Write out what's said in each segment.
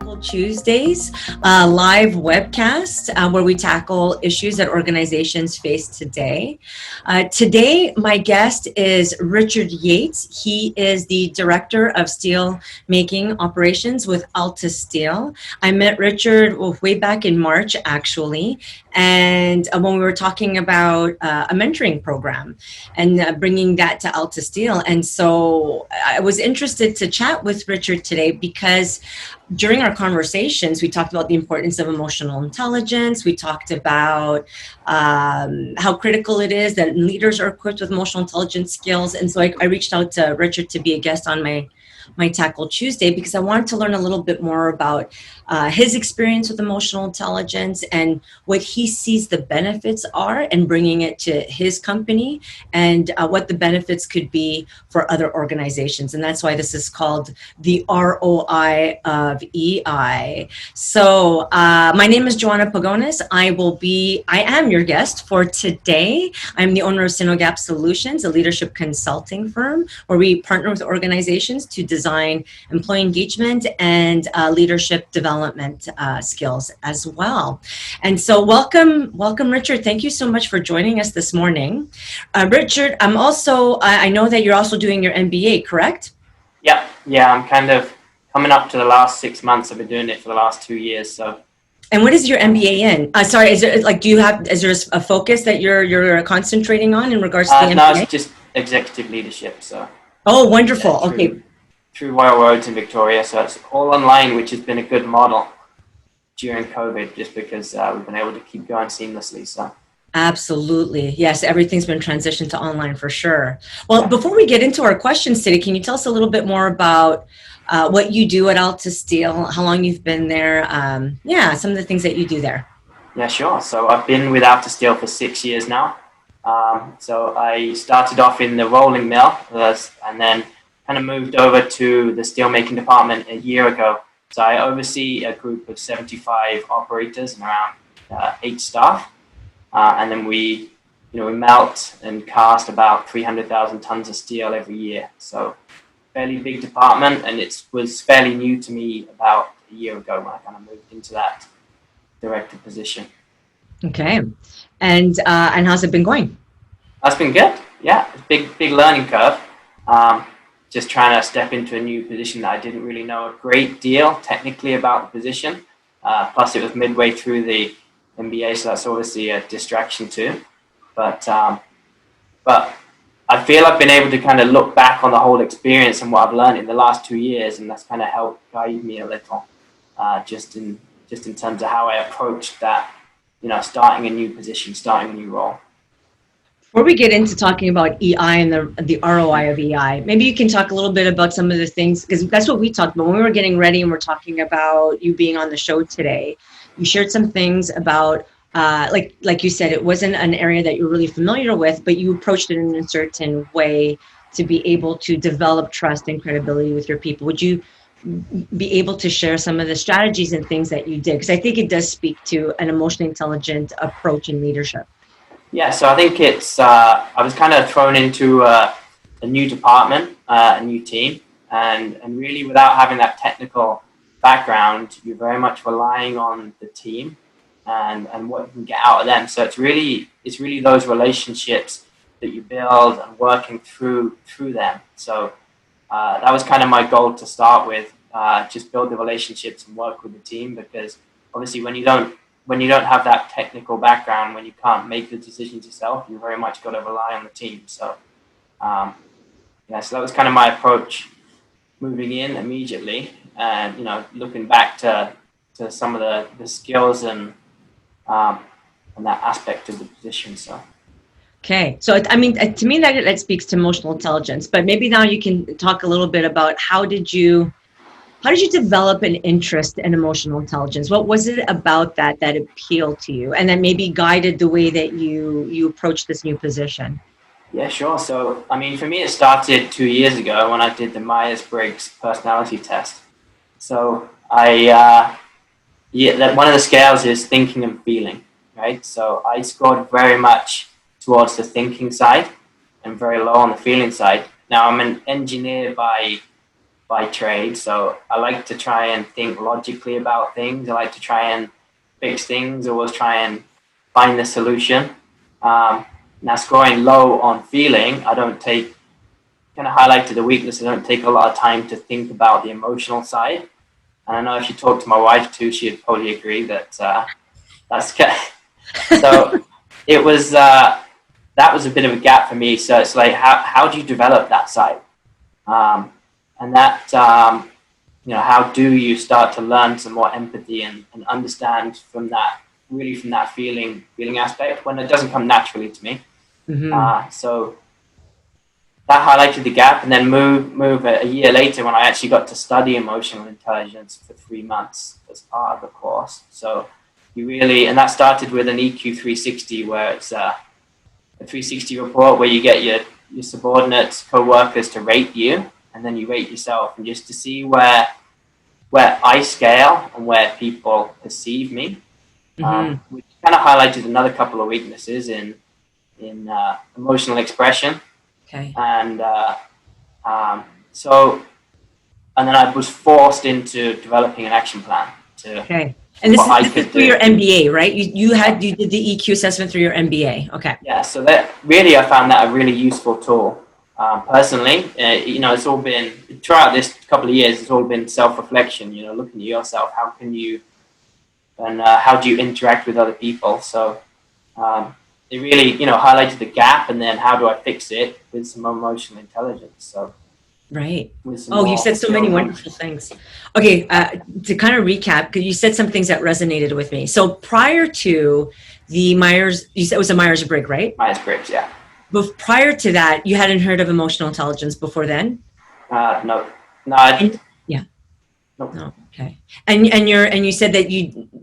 Untitled Tuesdays, a live webcast where we tackle issues that organizations face today. Today, my guest is Richard Yates. He is the Director of Steel Making Operations with AltaSteel. I met Richard way back in March, actually, and when we were talking about a mentoring program and bringing that to AltaSteel. And so I was interested to chat with Richard today because during our conversations, we talked about the importance of emotional intelligence. We talked about how critical it is that leaders are equipped with emotional intelligence skills. And so I reached out to Richard to be a guest on my Tackle Tuesday because I wanted to learn a little bit more about his experience with emotional intelligence and what he sees the benefits are and bringing it to his company and what the benefits could be for other organizations. And that's why this is called the ROI of EI. So my name is Joanna Pagonis. I am your guest for today. I'm the owner of Sinogap Solutions, a leadership consulting firm where we partner with organizations to design employee engagement and leadership development skills as well. And so welcome, Richard. Thank you so much for joining us this morning. Richard, I know that you're also doing your MBA, correct? Yeah, I'm kind of coming up to the last 6 months. I've been doing it for the last 2 years. So. And what is your MBA in? Is there a focus that you're concentrating on in regards to the MBA? No, it's just executive leadership. So. Oh, wonderful. Okay. Through Royal Roads in Victoria, so it's all online, which has been a good model during COVID, just because we've been able to keep going seamlessly. So. Absolutely. Yes, everything's been transitioned to online for sure. Well, before we get into our questions today, can you tell us a little bit more about what you do at AltaSteel, how long you've been there, some of the things that you do there? Yeah, sure. So I've been with AltaSteel for 6 years now. So I started off in the rolling mill and then kind of moved over to the steelmaking department a year ago. So I oversee a group of 75 operators and around 8 staff. And then we melt and cast about 300,000 tons of steel every year. So fairly big department, and it was fairly new to me about a year ago when I kind of moved into that director position. Okay. And how's it been going? That's been good. Yeah, it's big learning curve. Just trying to step into a new position that I didn't really know a great deal technically about the position. Plus, it was midway through the MBA, so that's obviously a distraction too. But I feel I've been able to kind of look back on the whole experience and what I've learned in the last 2 years, and that's kind of helped guide me a little, just in terms of how I approached that, starting a new position, starting a new role. Before we get into talking about EI and the ROI of EI, maybe you can talk a little bit about some of the things, because that's what we talked about when we were getting ready and we're talking about you being on the show today. You shared some things about, like you said, it wasn't an area that you're really familiar with, but you approached it in a certain way to be able to develop trust and credibility with your people. Would you be able to share some of the strategies and things that you did? Because I think it does speak to an emotionally intelligent approach in leadership. Yeah, so I think I was kind of thrown into a new department, a new team, and really without having that technical background, you're very much relying on the team and what you can get out of them. So it's really those relationships that you build and working through them. So that was kind of my goal to start with, just build the relationships and work with the team, because obviously when you don't have that technical background, when you can't make the decisions yourself, you very much got to rely on the team. So, so that was kind of my approach moving in immediately, and looking back to some of the skills and that aspect of the position. So. Okay, so I mean, to me that speaks to emotional intelligence. But maybe now you can talk a little bit about how did you develop an interest in emotional intelligence? What was it about that appealed to you and that maybe guided the way that you approached this new position? Yeah, sure. So, I mean, for me, it started 2 years ago when I did the Myers-Briggs personality test. So one of the scales is thinking and feeling, right? So I scored very much towards the thinking side and very low on the feeling side. Now, I'm an engineer by by trade. So I like to try and think logically about things. I like to try and fix things, always try and find the solution. Now scoring low on feeling, I don't take, kind of highlighted the weakness, I don't take a lot of time to think about the emotional side. And I know if you talk to my wife too, she'd probably agree that that's good. So it was, that was a bit of a gap for me. So it's like, how do you develop that side? And that, how do you start to learn some more empathy and understand from that, really from that feeling aspect when it doesn't come naturally to me. So that highlighted the gap, and then move a year later when I actually got to study emotional intelligence for 3 months as part of the course. So you really, and that started with an EQ 360, where it's a 360 report where you get your subordinates, co-workers to rate you, and then you rate yourself, and just to see where I scale and where people perceive me, which kind of highlighted another couple of weaknesses in emotional expression. Okay. And and then I was forced into developing an action plan to. Okay. And this is through your MBA, right? You did the EQ assessment through your MBA. Okay. Yeah. So that really, I found that a really useful tool. Personally, it's all been throughout this couple of years. It's all been self-reflection. Looking at yourself. How can you, and how do you interact with other people? So it really, highlighted the gap, and then how do I fix it with some emotional intelligence? So. Right. Oh, you said so many wonderful things. Okay, to kind of recap, because you said some things that resonated with me. So prior to the Myers, you said it was a Myers-Briggs, right? Myers-Briggs, yeah. But prior to that, you hadn't heard of emotional intelligence before then? No. Yeah. Nope. No. Okay. And you said that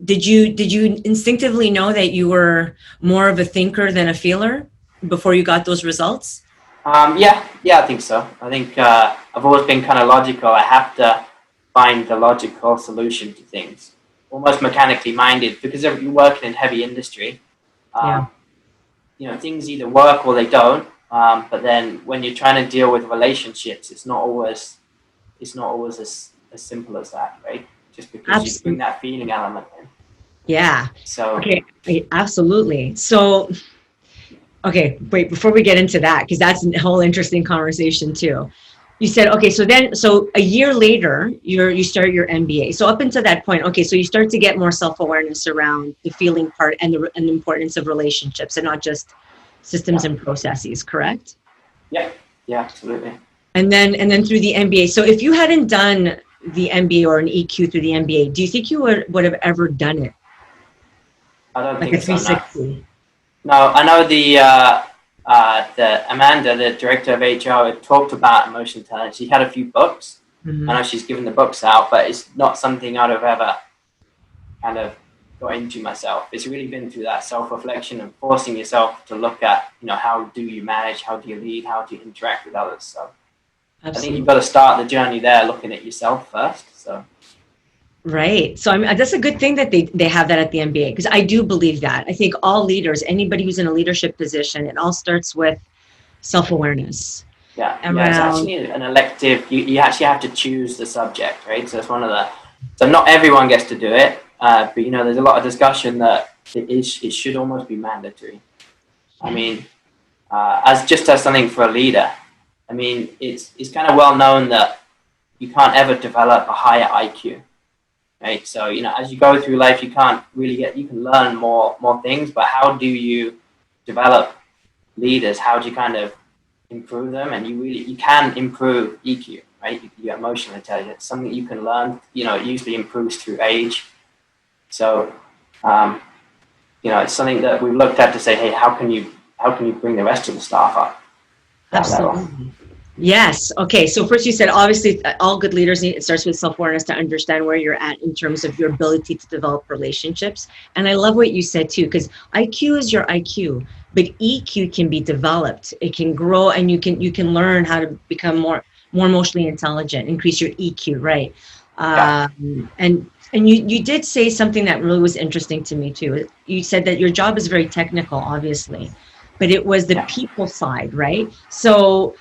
did you instinctively know that you were more of a thinker than a feeler before you got those results? Yeah, I think so. I think I've always been kind of logical. I have to find the logical solution to things, almost mechanically minded, because you're working in heavy industry. Things either work or they don't. But then when you're trying to deal with relationships, it's not always as simple as that, right? Just because you bring that feeling element in. Yeah. So. Okay. Absolutely. So. Okay, wait, before we get into that, because that's a whole interesting conversation too. You said, okay, so a year later, you start your MBA. So up until that point, okay, so you start to get more self-awareness around the feeling part and the importance of relationships and not just systems and processes, correct? Yeah, absolutely. And then through the MBA. So if you hadn't done the MBA or an EQ through the MBA, do you think you would have ever done it? I don't like think a 360? So, no, I know the Amanda, the director of HR, had talked about emotional intelligence. She had a few books. I know she's given the books out, but it's not something I'd have ever kind of got into myself. It's really been through that self-reflection and forcing yourself to look at, how do you manage, how do you lead, how do you interact with others. So absolutely. I think you've got to start the journey there, looking at yourself first. So. Right. So that's a good thing that they have that at the MBA, because I do believe that. I think all leaders, anybody who's in a leadership position, it all starts with self-awareness. Yeah, it's actually an elective. You actually have to choose the subject, right? So it's so not everyone gets to do it, but there's a lot of discussion that it should almost be mandatory. I mean, as something for a leader. I mean, it's kind of well known that you can't ever develop a higher IQ. Right. So, as you go through life, you can't really you can learn more things, but how do you develop leaders? How do you kind of improve them? And you can improve EQ, right? Your emotional intelligence, something you can learn, it usually improves through age. So, it's something that we've looked at to say, hey, how can you bring the rest of the staff up? Absolutely. Yes. Okay. So first you said, obviously, all good leaders it starts with self-awareness to understand where you're at in terms of your ability to develop relationships. And I love what you said too, because IQ is your IQ, but EQ can be developed. It can grow, and you can learn how to become more emotionally intelligent, increase your EQ, right? And you did say something that really was interesting to me too. You said that your job is very technical, obviously, but it was the people side, right? So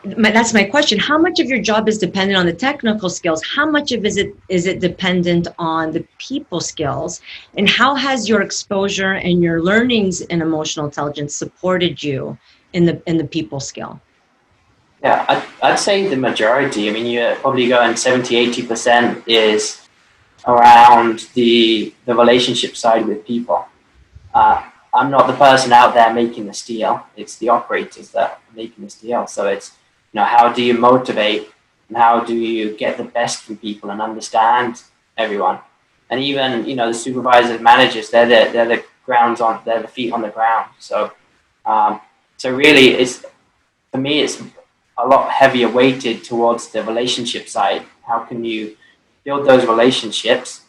that's my question. How much of your job is dependent on the technical skills? How much of is it dependent on the people skills? And how has your exposure and your learnings in emotional intelligence supported you in the people skill? Yeah, I'd say the majority. I mean, you're probably going 70, 80% is around the relationship side with people. I'm not the person out there making the steel. It's the operators that are making the steel. So it's, how do you motivate and how do you get the best from people and understand everyone? And even, the supervisors, managers, they're the they're the feet on the ground. So really for me, it's a lot heavier weighted towards the relationship side. How can you build those relationships,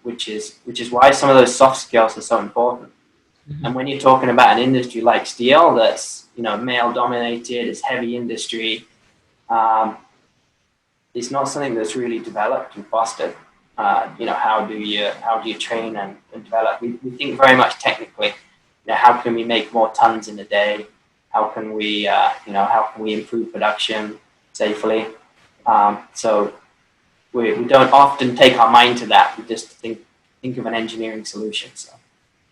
which is why some of those soft skills are so important. Mm-hmm. And when you're talking about an industry like steel, that's male dominated, it's heavy industry. It's not something that's really developed and fostered. How do you train and develop? We think very much technically. How can we make more tons in a day? How can we improve production safely? So we don't often take our mind to that. We just think of an engineering solution. So.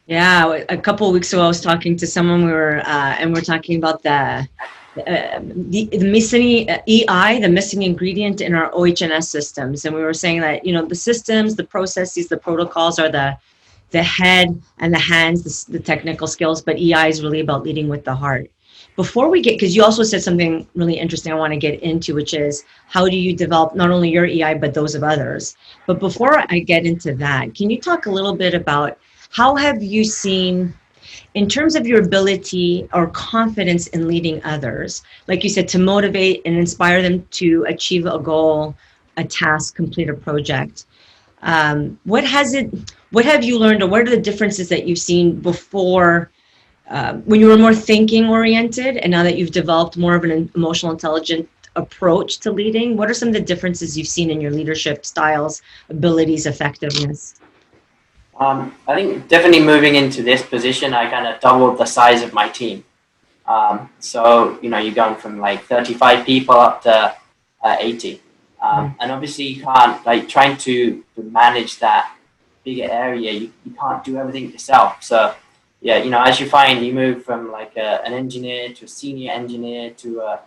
Yeah, a couple of weeks ago, I was talking to someone. We're talking about the missing EI, the missing ingredient in our OH&S systems, and we were saying that the systems, the processes, the protocols are the head and the hands, the technical skills, but EI is really about leading with the heart. Before we get, because you also said something really interesting I want to get into, which is how do you develop not only your EI, but those of others? But before I get into that, can you talk a little bit about how have you seen, in terms of your ability or confidence in leading others, like you said, to motivate and inspire them to achieve a goal, a task, complete a project? What have you learned, or what are the differences that you've seen before when you were more thinking oriented, and now that you've developed more of an emotional intelligent approach to leading? What are some of the differences you've seen in your leadership styles, abilities, effectiveness? I think definitely moving into this position, I kind of doubled the size of my team. So you're going from like 35 people up to 80. And obviously you can't, trying to manage that bigger area, you can't do everything yourself. So yeah, as you find, you move from an engineer to a senior engineer to a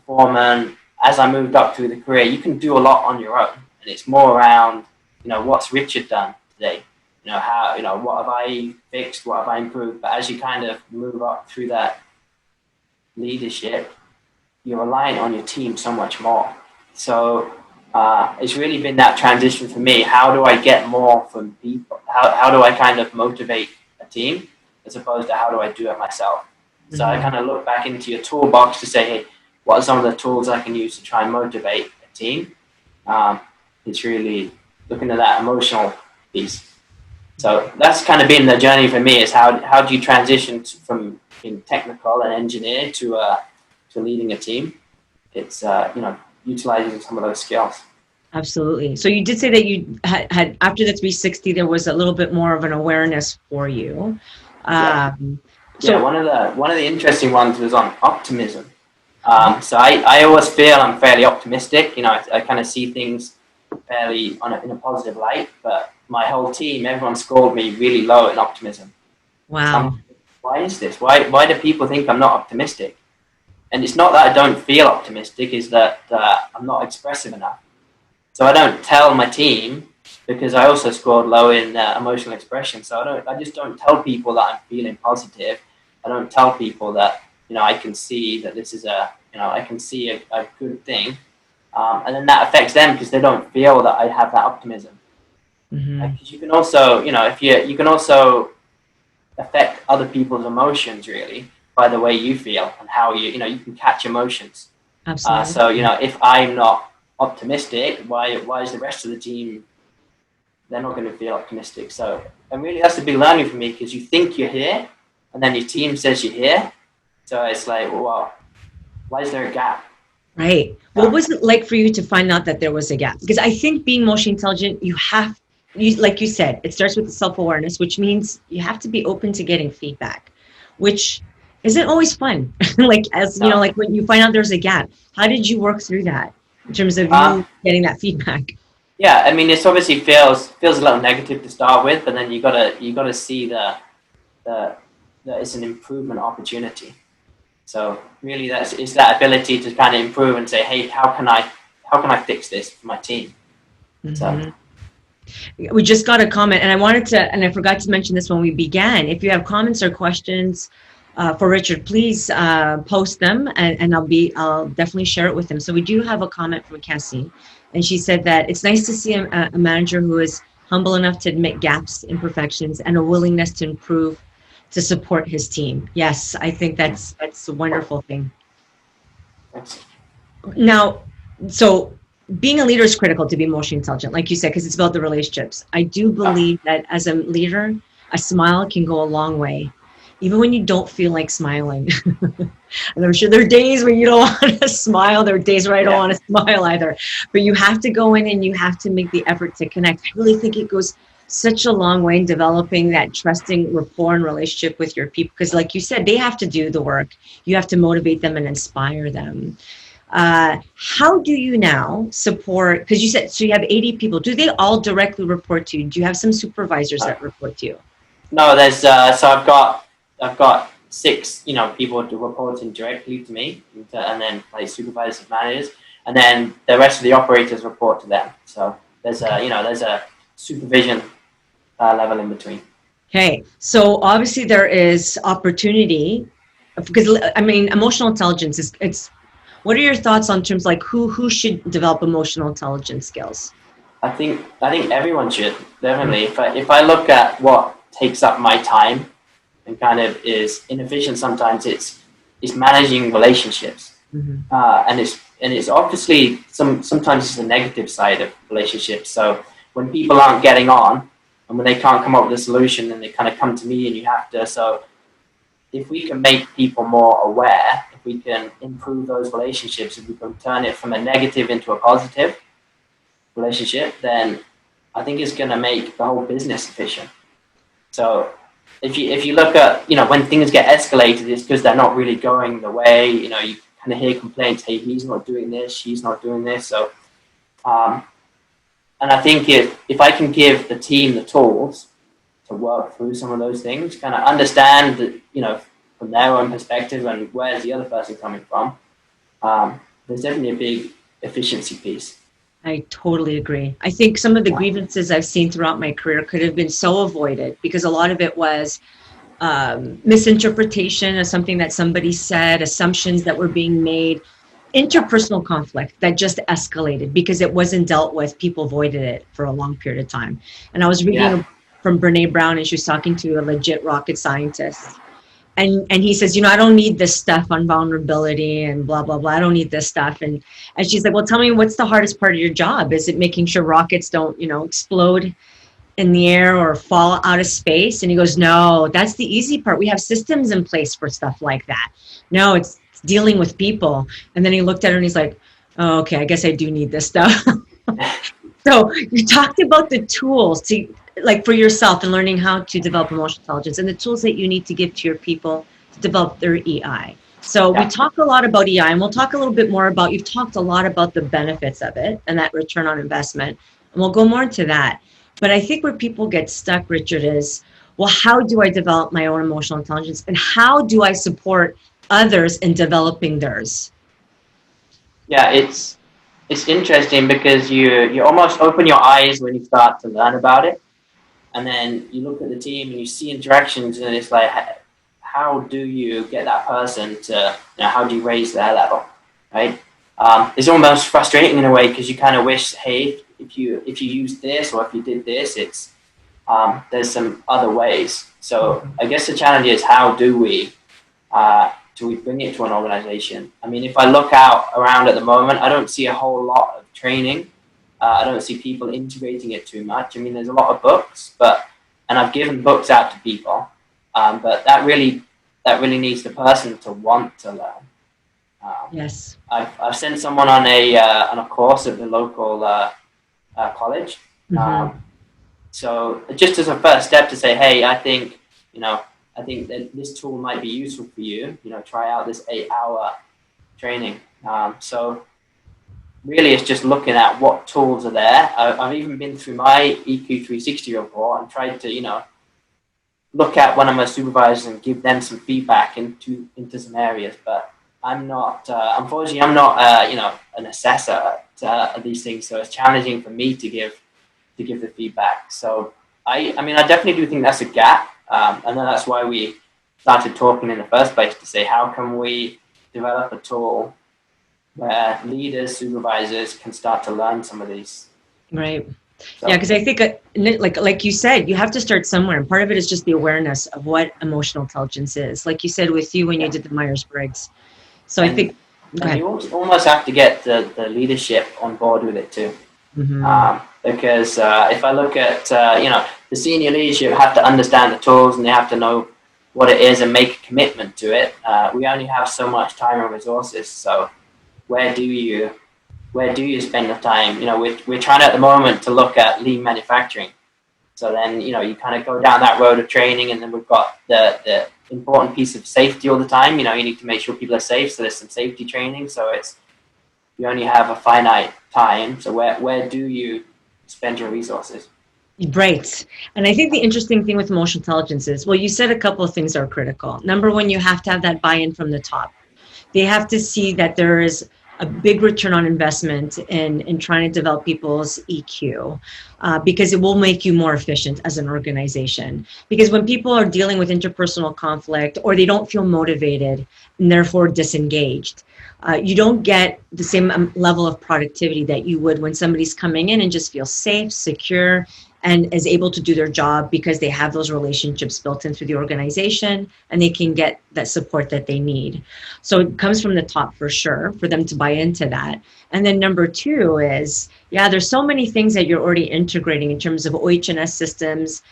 foreman. As I moved up through the career, you can do a lot on your own, and it's more around, what's Richard done today? What have I fixed? What have I improved? But as you kind of move up through that leadership, you're relying on your team so much more. So it's really been that transition for me. How do I get more from people? How do I kind of motivate a team as opposed to how do I do it myself? Mm-hmm. So I kind of look back into your toolbox to say, hey, what are some of the tools I can use to try and motivate a team? It's really looking at that emotional piece. So that's kind of been the journey for me, is how do you transition from being technical and engineer to leading a team? It's, utilizing some of those skills. Absolutely. So you did say that you had after the 360, there was a little bit more of an awareness for you. So one of the interesting ones was on optimism. So I always feel I'm fairly optimistic. I kind of see things fairly in a positive light, but my whole team, everyone scored me really low in optimism. Wow. Why is this? Why do people think I'm not optimistic? And it's not that I don't feel optimistic, it's that I'm not expressive enough. So I don't tell my team, because I also scored low in emotional expression. So I just don't tell people that I'm feeling positive. I don't tell people that, I can see that this is I can see a good thing. And then that affects them because they don't feel that I have that optimism. Mm-hmm. Because you can also, if you can also affect other people's emotions really by the way you feel and how you can catch emotions. Absolutely. So if I'm not optimistic, why is the rest of the team? They're not going to feel optimistic. So and really that's a big learning for me, because you think you're here, and then your team says you're here. So it's like, well, why is there a gap? Right. What was it like for you to find out that there was a gap? Because I think being emotionally intelligent, like you said, it starts with the self-awareness, which means you have to be open to getting feedback, which Isn't always fun. Like, as you know, No. like when you find out there's a gap, how did you work through that in terms of Um, you getting that feedback? yeah, I mean, it's obviously feels a little negative to start with, but then you gotta see the that it's an improvement opportunity. So really, it's that ability to kind of improve and say, hey, how can I fix this for my team? So Hmm. We just got a comment, and I forgot to mention this when we began. If you have comments or questions for Richard, please post them, and I'll definitely share it with him. So we do have a comment from Cassie, and she said that it's nice to see a manager who is humble enough to admit gaps, imperfections, and a willingness to improve to support his team. Yes, I think that's a wonderful thing. that's, Now, so being a leader is critical to be emotionally intelligent, like you said, because it's about the relationships. I do oh, believe that as a leader, a smile can go a long way, even when you don't feel like smiling. And I'm sure there are days when you don't want to smile. There are days where I don't yeah, want to smile either. But you have to go in and you have to make the effort to connect. I really think it goes such a long way in developing that trusting rapport and relationship with your people. Because, like you said, they have to do the work. You have to motivate them and inspire them. How do you now support? Because you said so you have 80 people. Do they all directly report to you? Do you have some supervisors no, that report to you? no. There's so I've got six people to reporting directly to me, and then like supervisors, managers, and then the rest of the operators report to them. So there's a supervision level in between. Okay, so obviously there is opportunity because I mean emotional intelligence is it's. What are your thoughts on terms like who should develop emotional intelligence skills? I think everyone should definitely. If I look at what takes up my time and kind of is inefficient, sometimes it's managing relationships, Mm-hmm. and it's obviously sometimes it's the negative side of relationships. So when people aren't getting on and when they can't come up with a solution, then they kind of come to me and you have to. So if we can make people more aware, if we can improve those relationships, if we can turn it from a negative into a positive relationship, then I think it's going to make the whole business efficient. So if you look at when things get escalated, it's because they're not really going the way. You kind of hear complaints. Hey, he's not doing this. She's not doing this. So um, and I think if I can give the team the tools to work through some of those things, kind of understand that from their own perspective and where's the other person coming from. There's definitely a big efficiency piece. I totally agree. I think some of the grievances I've seen throughout my career could have been so avoided because a lot of it was misinterpretation of something that somebody said, assumptions that were being made, interpersonal conflict that just escalated because it wasn't dealt with. People avoided it for a long period of time. And I was Yeah, reading from Brene Brown, and she was talking to a legit rocket scientist. And he says, I don't need this stuff on vulnerability and blah blah blah. I don't need this stuff. And she's like, well, tell me, what's the hardest part of your job? Is it making sure rockets don't explode in the air or fall out of space? And he goes, no, that's the easy part. We have systems in place for stuff like that. No, it's dealing with people. And then he looked at her and he's like, oh, okay, I guess I do need this stuff. So you talked about the tools to like for yourself and learning how to develop emotional intelligence and the tools that you need to give to your people to develop their EI. So we yeah, talk a lot about EI, and we'll talk a little bit more about, you've talked a lot about the benefits of it and that return on investment, and we'll go more into that. But I think where people get stuck, Richard, is, well, how do I develop my own emotional intelligence and how do I support others in developing theirs? yeah. It's interesting because you almost open your eyes when you start to learn about it, and then you look at the team and you see interactions, and it's like, how do you get that person to, how do you raise their level, right? It's almost frustrating in a way because you kind of wish, hey, if you use this or if you did this, it's there's some other ways. So I guess the challenge is how do we bring it to an organization? I mean, if I look out around at the moment, I don't see a whole lot of training. I don't see people integrating it too much. I mean, there's a lot of books, and I've given books out to people, but that really needs the person to want to learn. Um, Yes. I've sent someone on a course at the local college. Mm-hmm. So just as a first step to say, hey, you know, I think that this tool might be useful for you. Try out this 8-hour training. So really, it's just looking at what tools are there. I've even been through my EQ 360 report and tried to, look at one of my supervisors and give them some feedback into some areas. But I'm not, unfortunately, I'm not, an assessor at these things. So it's challenging for me to give the feedback. So I definitely do think that's a gap. And then that's why we started talking in the first place to say, how can we develop a tool where leaders, supervisors can start to learn some of these. Right. So. Yeah, because I think, like you said, you have to start somewhere. And part of it is just the awareness of what emotional intelligence is. Like you said with you when you did the Myers-Briggs. So I think... you almost have to get the leadership on board with it too. Mm-hmm. Because if I look at, the senior leadership have to understand the tools and they have to know what it is and make a commitment to it. We only have so much time and resources. So where do you spend the time? We're trying at the moment to look at lean manufacturing. So then, you kind of go down that road of training, and then we've got the important piece of safety all the time. You need to make sure people are safe. So there's some safety training. So you only have a finite time. So where do you spend your resources? Right. And I think the interesting thing with emotional intelligence is, well, you said a couple of things are critical. Number one, you have to have that buy-in from the top. They have to see that there is a big return on investment in trying to develop people's EQ, because it will make you more efficient as an organization. Because when people are dealing with interpersonal conflict, or they don't feel motivated and therefore disengaged, you don't get the same level of productivity that you would when somebody's coming in and just feels safe, secure, and is able to do their job because they have those relationships built in through the organization, and they can get that support that they need. So it comes from the top for sure, for them to buy into that. And then number two is, there's so many things that you're already integrating in terms of OH&S systems,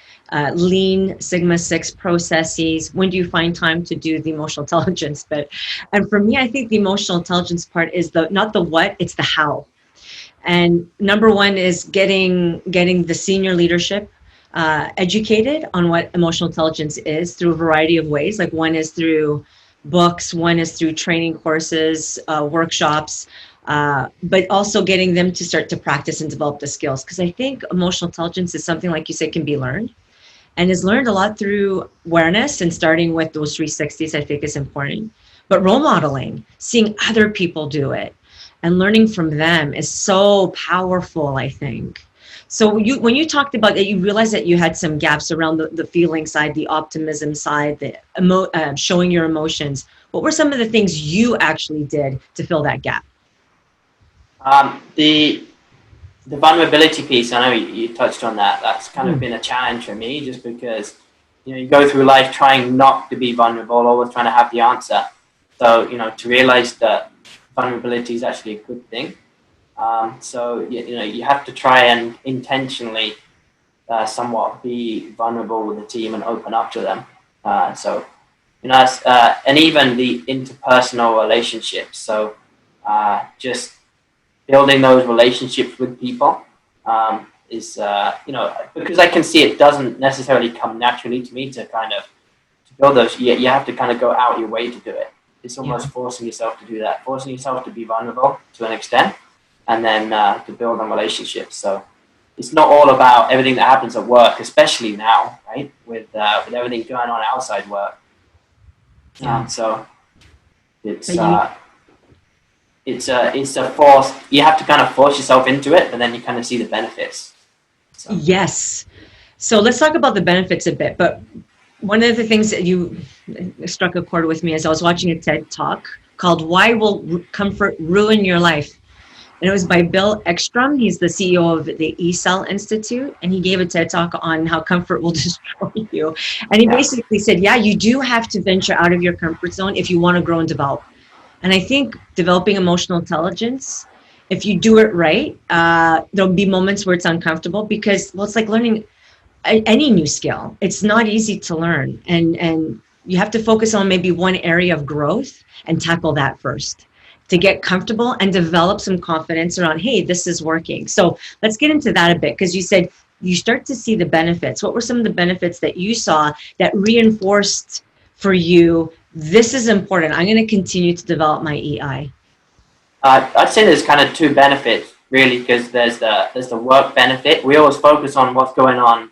Lean, Sigma 6 processes. When do you find time to do the emotional intelligence? And for me, I think the emotional intelligence part is not the what, it's the how. And number one is getting the senior leadership educated on what emotional intelligence is through a variety of ways. Like one is through books, one is through training courses, workshops, but also getting them to start to practice and develop the skills. Because I think emotional intelligence is something, like you said, can be learned, and is learned a lot through awareness, and starting with those 360s I think is important. But role modeling, seeing other people do it, and learning from them is so powerful, I think. So when you talked about that, you realized that you had some gaps around the feeling side, the optimism side, the showing your emotions. What were some of the things you actually did to fill that gap? The vulnerability piece, I know you touched on that. That's kind of been a challenge for me, just because you go through life trying not to be vulnerable, always trying to have the answer. So to realize that vulnerability is actually a good thing. So you have to try and intentionally somewhat be vulnerable with the team and open up to them. And even the interpersonal relationships. So just building those relationships with people is because I can see it doesn't necessarily come naturally to me to build those. You have to kind of go out your way to do it. It's almost forcing yourself to do that, forcing yourself to be vulnerable to an extent, and then to build on relationships. So it's not all about everything that happens at work, especially now, right? With everything going on outside work. So it's a force. You have to kind of force yourself into it, but then you kind of see the benefits. So. Yes. So let's talk about the benefits a bit. But one of the things that you struck a chord with me is I was watching a TED Talk called "Why Will Comfort Ruin Your Life?" And it was by Bill Ekstrom. He's the CEO of the eCell Institute, and he gave a TED Talk on how comfort will destroy you. And he basically said, you do have to venture out of your comfort zone if you want to grow and develop. And I think developing emotional intelligence, if you do it right, there'll be moments where it's uncomfortable because, it's like learning any new skill. It's not easy to learn. And you have to focus on maybe one area of growth and tackle that first to get comfortable and develop some confidence around, hey, this is working. So let's get into that a bit, because you said you start to see the benefits. What were some of the benefits that you saw that reinforced for you, this is important, I'm going to continue to develop my EI? I'd say there's kind of two benefits really, because there's the work benefit. We always focus on what's going on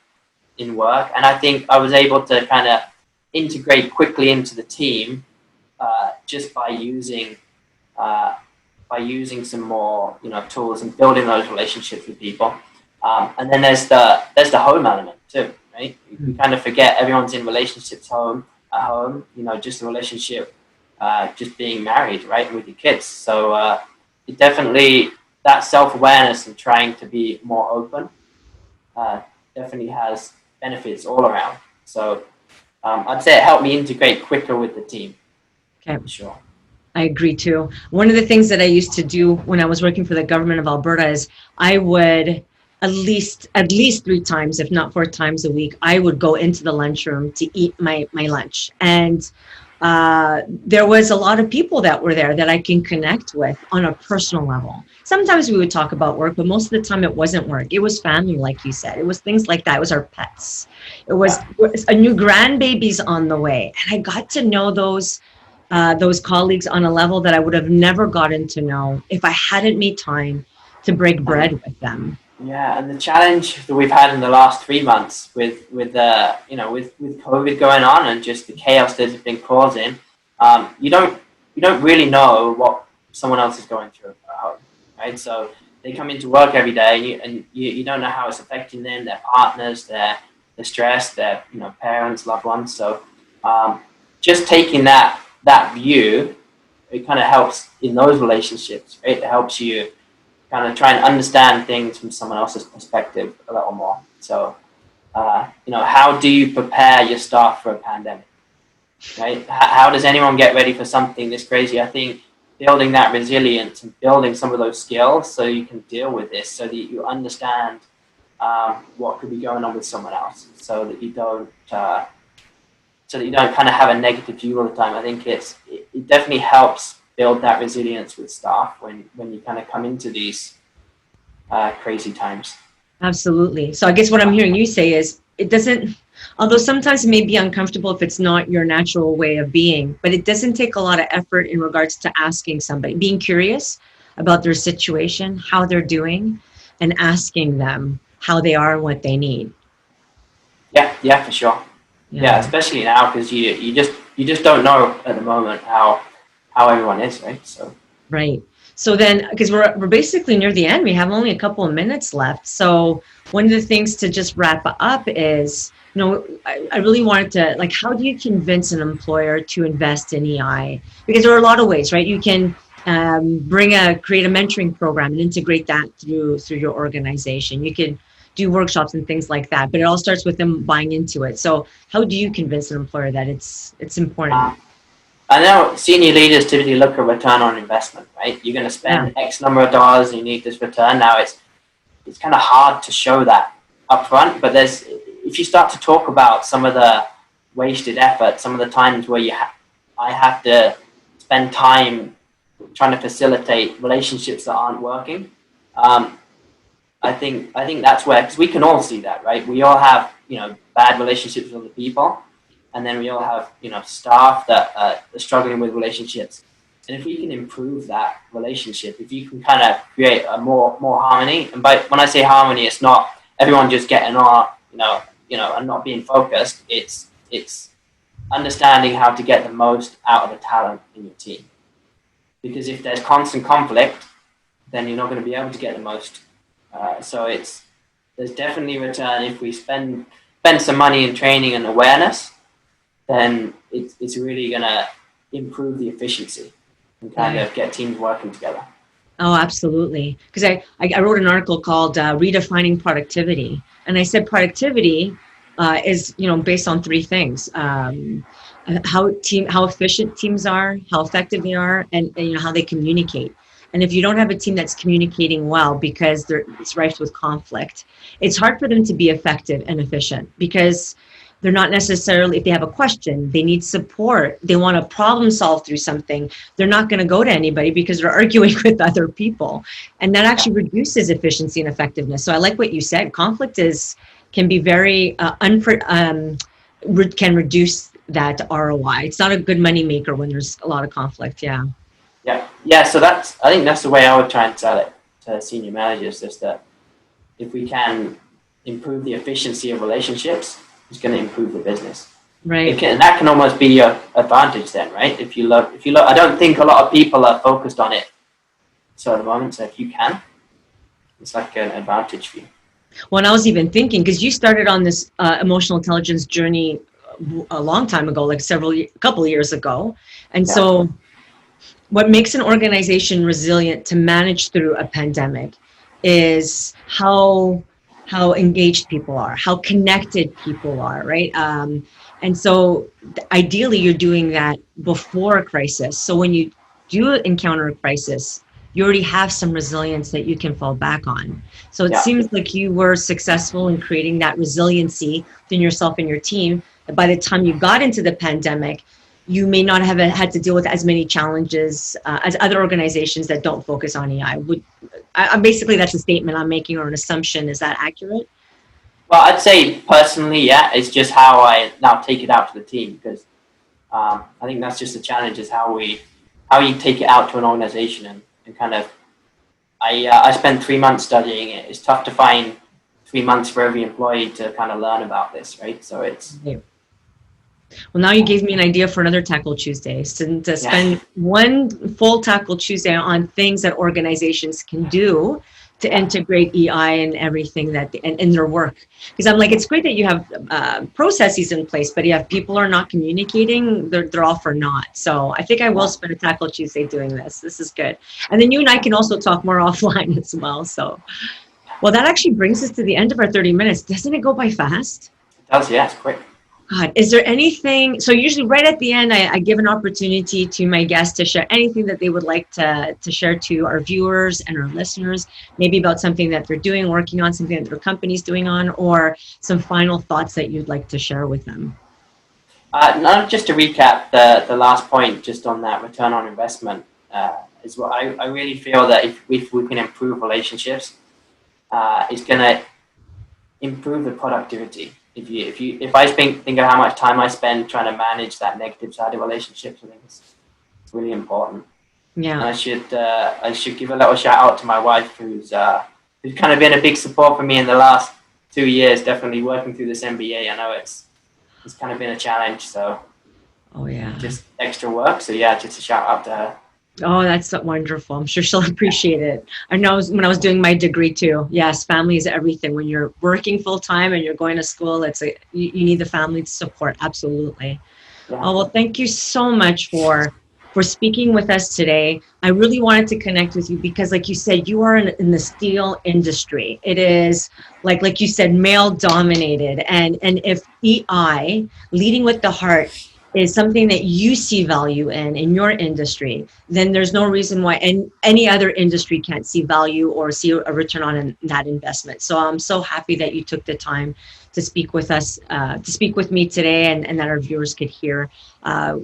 in work, and I think I was able to kind of integrate quickly into the team just by using some more tools and building those relationships with people. And then there's the home element too, right? We kind of forget everyone's in relationships at home. Just a relationship, just being married, right, with your kids. So it definitely, that self-awareness and trying to be more open definitely has benefits all around. So I'd say it helped me integrate quicker with the team. Okay. For sure. I agree too. One of the things that I used to do when I was working for the government of Alberta is I would at least 3 times, if not 4 times a week, I would go into the lunchroom to eat my lunch. And there was a lot of people that were there that I can connect with on a personal level. Sometimes we would talk about work, but most of the time it wasn't work. It was family, like you said. It was things like that. It was our pets. It was a new grandbabies on the way. And I got to know those colleagues on a level that I would have never gotten to know if I hadn't made time to break bread with them. Yeah, and the challenge that we've had in the last 3 months with COVID going on and just the chaos that has been causing, you don't really know what someone else is going through at home, right? So they come into work every day, and you don't know how it's affecting them, their partners, their stress, their parents, loved ones. So just taking that view, it kind of helps in those relationships, right? It helps you kind of try and understand things from someone else's perspective a little more. So, how do you prepare your staff for a pandemic, right? How does anyone get ready for something this crazy? I think building that resilience and building some of those skills so you can deal with this, so that you understand what could be going on with someone else, so that you don't kind of have a negative view all the time. I think it definitely helps build that resilience with staff when you kind of come into these crazy times. Absolutely. So I guess what I'm hearing you say is it doesn't, although sometimes it may be uncomfortable if it's not your natural way of being, but it doesn't take a lot of effort in regards to asking somebody, being curious about their situation, how they're doing, and asking them how they are and what they need. Yeah, for sure. Yeah, especially now, because you just don't know at the moment how everyone is, right? So right. So then, because we're basically near the end, we have only a couple of minutes left. So one of the things to just wrap up is, I really wanted to, how do you convince an employer to invest in EI? Because there are a lot of ways, right? You can create a mentoring program and integrate that through your organization. You can do workshops and things like that, but it all starts with them buying into it. So how do you convince an employer that it's important? I know senior leaders typically look at return on investment, right? You're going to spend X number of dollars and you need this return. Now it's kind of hard to show that upfront, but if you start to talk about some of the wasted effort, some of the times where I have to spend time trying to facilitate relationships that aren't working, I think that's where, because we can all see that, right? We all have bad relationships with other people. And then we all have, staff that are struggling with relationships. And if we can improve that relationship, if you can kind of create a more harmony, and when I say harmony, it's not everyone just getting on, and not being focused. It's understanding how to get the most out of the talent in your team. Because if there's constant conflict, then you're not going to be able to get the most. So there's definitely return if we spend some money in training and awareness. Then it's really going to improve the efficiency and kind of get teams working together. Oh, absolutely. Because I wrote an article called Redefining Productivity. And I said productivity is, based on 3 things. How efficient teams are, how effective they are, and how they communicate. And if you don't have a team that's communicating well because it's rife with conflict, it's hard for them to be effective and efficient, because they're not necessarily, if they have a question, they need support, they want to problem solve through something, they're not going to go to anybody because they're arguing with other people. And that actually reduces efficiency and effectiveness. So I like what you said. Conflict can be very, can reduce that ROI. It's not a good money maker when there's a lot of conflict. Yeah. Yeah. So I think that's the way I would try and sell it to senior managers, is that if we can improve the efficiency of relationships, it's going to improve the business. Right. And that can almost be your advantage then, right? If you look, I don't think a lot of people are focused on it. So at the moment, so if you can, it's like an advantage for you. When I was even thinking, because you started on this emotional intelligence journey a long time ago, like couple of years ago. And so what makes an organization resilient to manage through a pandemic is how engaged people are, how connected people are, right? And so ideally you're doing that before a crisis. So when you do encounter a crisis, you already have some resilience that you can fall back on. So it seems like you were successful in creating that resiliency within yourself and your team. By the time you got into the pandemic, you may not have had to deal with as many challenges as other organizations that don't focus on AI. Basically, that's a statement I'm making, or an assumption. Is that accurate? Well, I'd say personally, yeah. It's just how I now take it out to the team, because I think that's just the challenge, is how you take it out to an organization and kind of. I spent 3 months studying it. It's tough to find 3 months for every employee to kind of learn about this, right? So it's. Well, now you gave me an idea for another Tackle Tuesday, to spend one full Tackle Tuesday on things that organizations can do to integrate EI and everything that in their work. Because I'm like, it's great that you have processes in place, but if people are not communicating, they're all for naught. So I think I will spend a Tackle Tuesday doing this. This is good. And then you and I can also talk more offline as well. So, well, that actually brings us to the end of our 30 minutes. Doesn't it go by fast? It does, yeah, it's quick. God, is there anything, so usually right at the end, I give an opportunity to my guests to share anything that they would like to share to our viewers and our listeners, maybe about something that they're doing, working on, something that their company's doing on, or some final thoughts that you'd like to share with them. Now, just to recap the last point, just on that return on investment, is what I really feel that if we can improve relationships, it's going to improve the productivity. If I think of how much time I spend trying to manage that negative side of relationships, I think it's really important. Yeah. And I should give a little shout out to my wife, who's kind of been a big support for me in the last 2 years. Definitely working through this MBA. I know it's kind of been a challenge. So. Oh yeah. Just extra work. So yeah, just a shout out to her. Oh, that's so wonderful. I'm sure she'll appreciate it. I know when I was doing my degree too. Yes, family is everything. When you're working full time and you're going to school, you need the family support. Absolutely. Yeah. Oh, well, thank you so much for speaking with us today. I really wanted to connect with you because, like you said, you are in the steel industry. It is like you said, male dominated. And if EI, leading with the heart, is something that you see value in your industry, then there's no reason why any other industry can't see value or see a return on that investment. So I'm so happy that you took the time to speak with us, to speak with me today, and that our viewers could hear,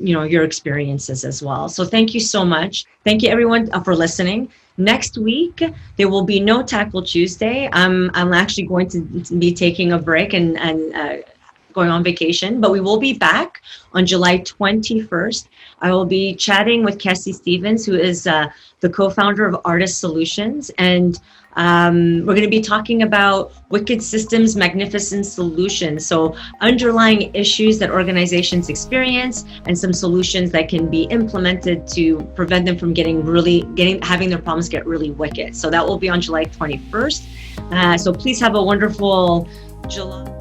your experiences as well. So thank you so much. Thank you everyone for listening. Next week, there will be no Tackle Tuesday. I'm actually going to be taking a break and going on vacation, but we will be back on July 21st. I will be chatting with Cassie Stevens, who is the co-founder of Artist Solutions, and we're going to be talking about Wicked Systems, Magnificent Solutions. So underlying issues that organizations experience and some solutions that can be implemented to prevent them from having their problems get really wicked. So that will be on July 21st. So please have a wonderful July.